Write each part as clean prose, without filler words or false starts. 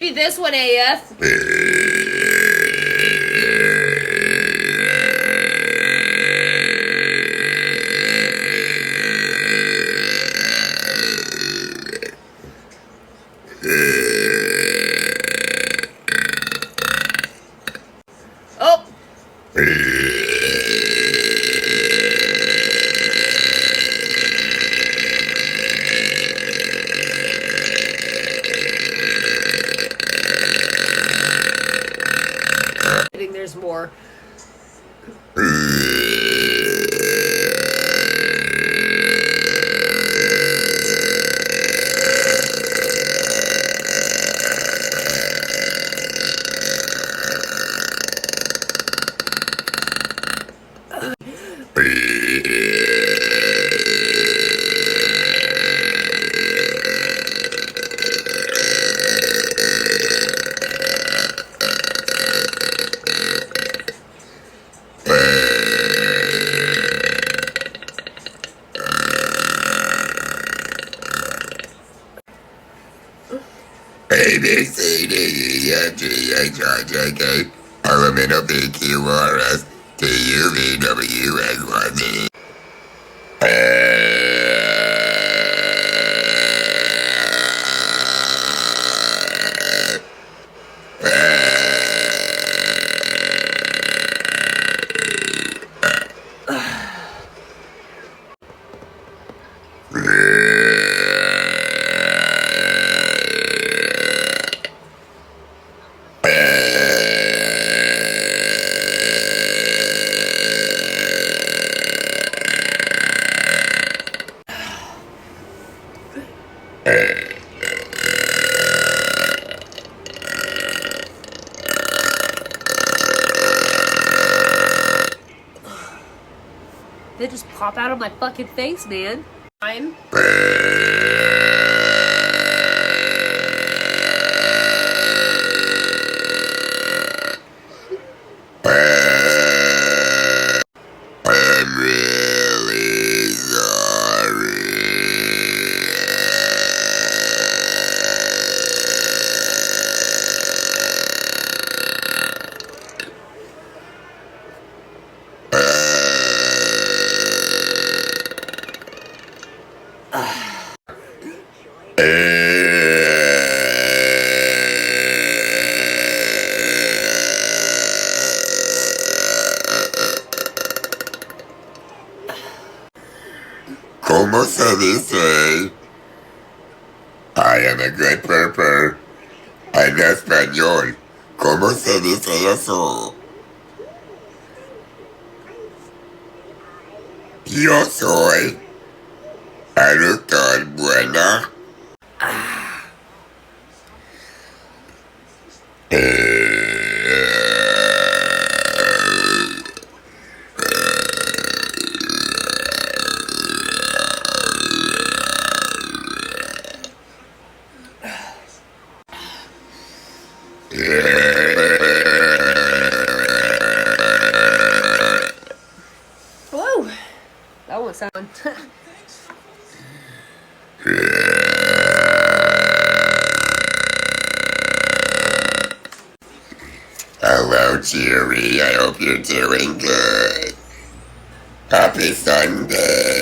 Be this one, AF. Oh. I think there's more. A, B, C, D, E, F, G, H, I, J, K, L, M, N, O, P, Q, R, S, T, U, V, W, X, Y, Z. They just pop out of my fucking face, man. I'm. I'm really sorry. Como se dice? I am a good purper. En español, ¿cómo se dice eso? Yo soy eructor buena. Whoa. That won't sound. Hello, Jerry. I hope you're doing good. Happy Sunday.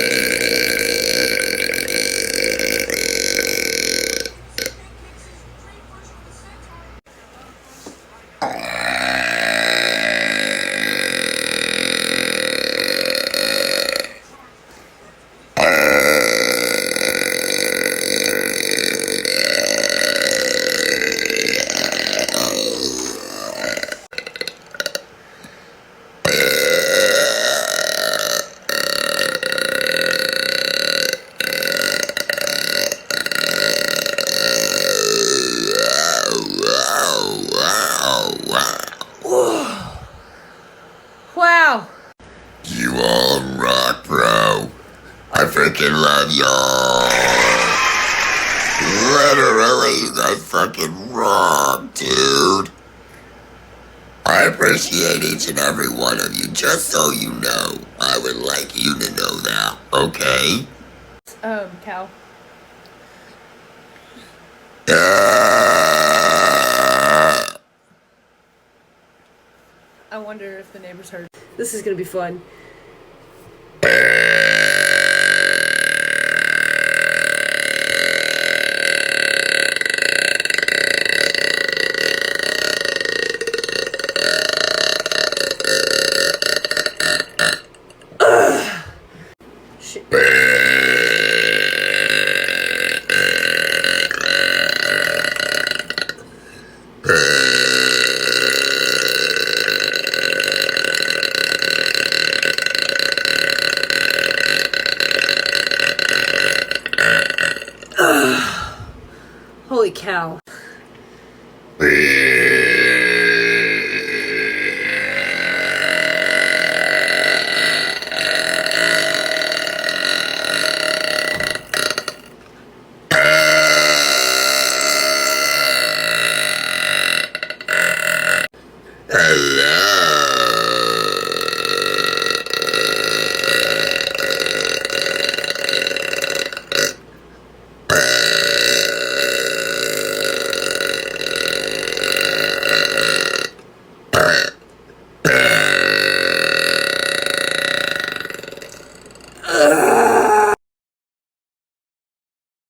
Wow. You all rock, bro. I freaking love y'all. Literally, you guys fucking rock, dude. I appreciate each and every one of you. Just so you know, I would like you to know that, okay? Cal. Yeah. wonder if the neighbors heard. This is gonna be fun. Shit. Holy cow.